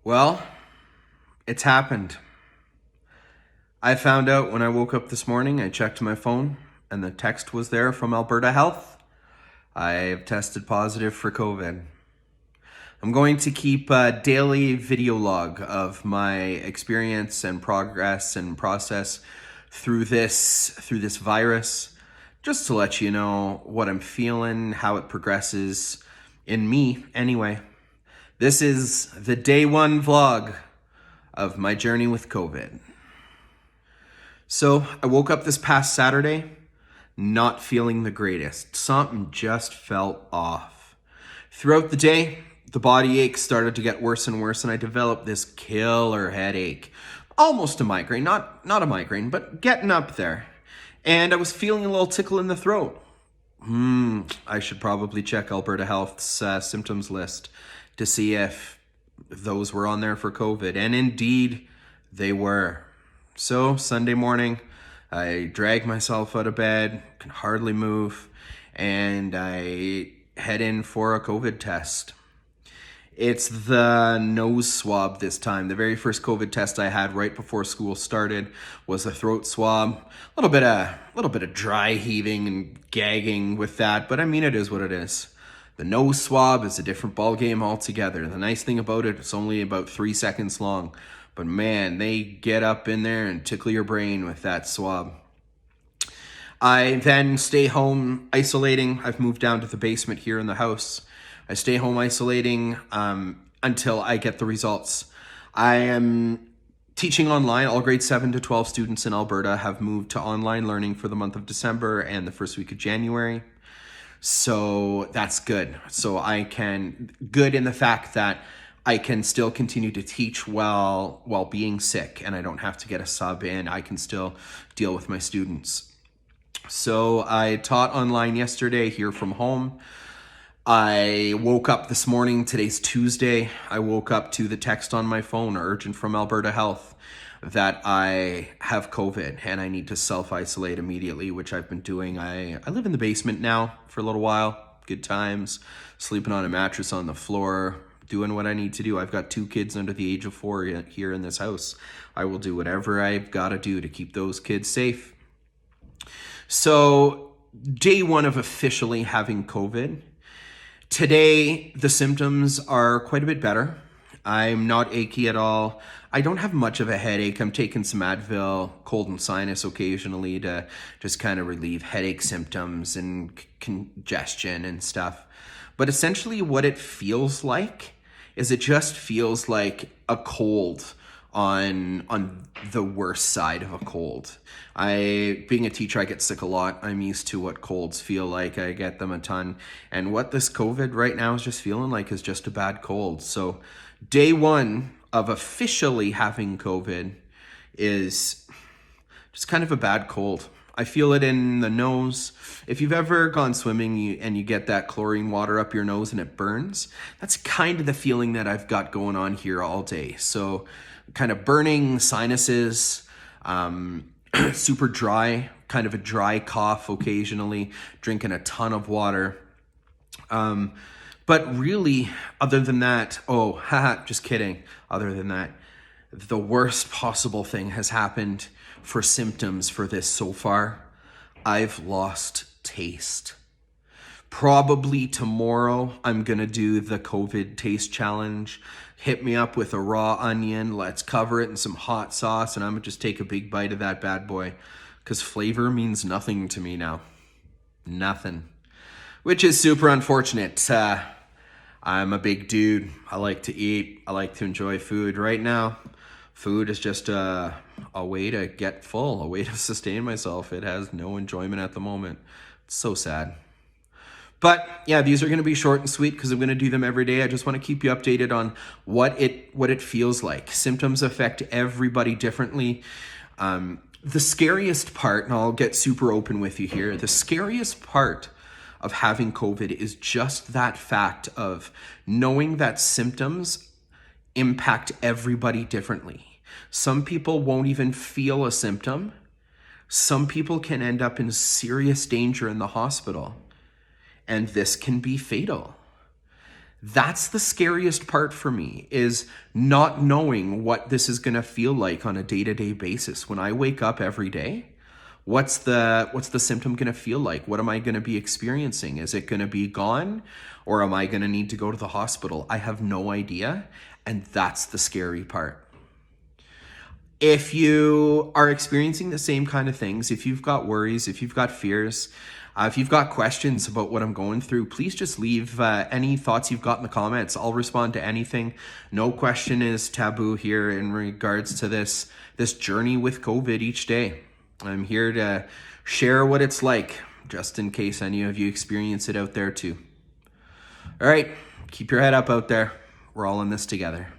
Well, it's happened. I found out when I woke up this morning, I checked my phone, and the text was there from Alberta Health. I have tested positive for COVID. I'm going to keep a daily video log of my experience and progress and process through this virus, just to let you know what I'm feeling, how it progresses in me anyway. This is the day one vlog of my journey with COVID. So I woke up this past Saturday not feeling the greatest. Something just felt off. Throughout the day, the body aches started to get worse and worse, and I developed this killer headache. Almost a migraine, not a migraine, but getting up there. And I was feeling a little tickle in the throat. I should probably check Alberta Health's symptoms list to see if those were on there for COVID. And indeed, they were. So Sunday morning, I dragged myself out of bed, can hardly move, and I head in for a COVID test. It's the nose swab this time. The very first COVID test I had right before school started was a throat swab. A little bit of dry heaving and gagging with that, but I mean, it is what it is. The nose swab is a different ballgame altogether. The nice thing about it, it's only about 3 seconds long. But man, they get up in there and tickle your brain with that swab. I then stay home isolating. I've moved down to the basement here in the house. I stay home isolating until I get the results. I am teaching online. All grade 7 to 12 students in Alberta have moved to online learning for the month of December and the first week of January. So that's good. Good in the fact that I can still continue to teach while being sick, and I don't have to get a sub in. I can still deal with my students. So I taught online yesterday here from home. I woke up this morning, today's Tuesday, I woke up to the text on my phone, urgent from Alberta Health, that I have COVID and I need to self-isolate immediately, which I've been doing. I live in the basement now for a little while. Good times, sleeping on a mattress on the floor, doing what I need to do. I've got 2 kids under the age of 4 here in this house. I will do whatever I've got to do to keep those kids safe. So day 1 of officially having COVID. Today, the symptoms are quite a bit better. I'm not achy at all. I don't have much of a headache. I'm taking some Advil, cold and sinus occasionally to just kind of relieve headache symptoms and congestion and stuff. But essentially what it feels like is it just feels like a cold on the worst side of a cold. Being a teacher, I get sick a lot. I'm used to what colds feel like. I get them a ton. And what this COVID right now is just feeling like is just a bad cold. So day 1 of officially having COVID is just kind of a bad cold. I feel it in the nose. If you've ever gone swimming and you get that chlorine water up your nose and it burns, that's kind of the feeling that I've got going on here all day. So kind of burning sinuses, super dry, kind of a dry cough occasionally, drinking a ton of water. But really, other than that, just kidding. Other than that, the worst possible thing has happened for symptoms for this so far. I've lost taste. Probably tomorrow, I'm going to do the COVID taste challenge. Hit me up with a raw onion. Let's cover it in some hot sauce, and I'm going to just take a big bite of that bad boy, because flavor means nothing to me now. Nothing. Which is super unfortunate. I'm a big dude. I like to eat. I like to enjoy food. Right now, food is just a way to get full, a way to sustain myself. It has no enjoyment at the moment. It's so sad. But yeah, these are going to be short and sweet because I'm going to do them every day. I just want to keep you updated on what it feels like. Symptoms affect everybody differently. The scariest part, and I'll get super open with you here, the scariest part of having COVID is just that fact of knowing that symptoms impact everybody differently. Some people won't even feel a symptom. Some people can end up in serious danger in the hospital, and this can be fatal. That's the scariest part for me, is not knowing what this is going to feel like on a day-to-day basis. When I wake up every day, what's the symptom going to feel like? What am I going to be experiencing? Is it going to be gone, or am I going to need to go to the hospital? I have no idea, and that's the scary part. If you are experiencing the same kind of things, if you've got worries, if you've got fears, if you've got questions about what I'm going through, please just leave any thoughts you've got in the comments. I'll respond to anything. No question is taboo here in regards to this journey with COVID each day. I'm here to share what it's like, just in case any of you experience it out there too. All right, keep your head up out there. We're all in this together.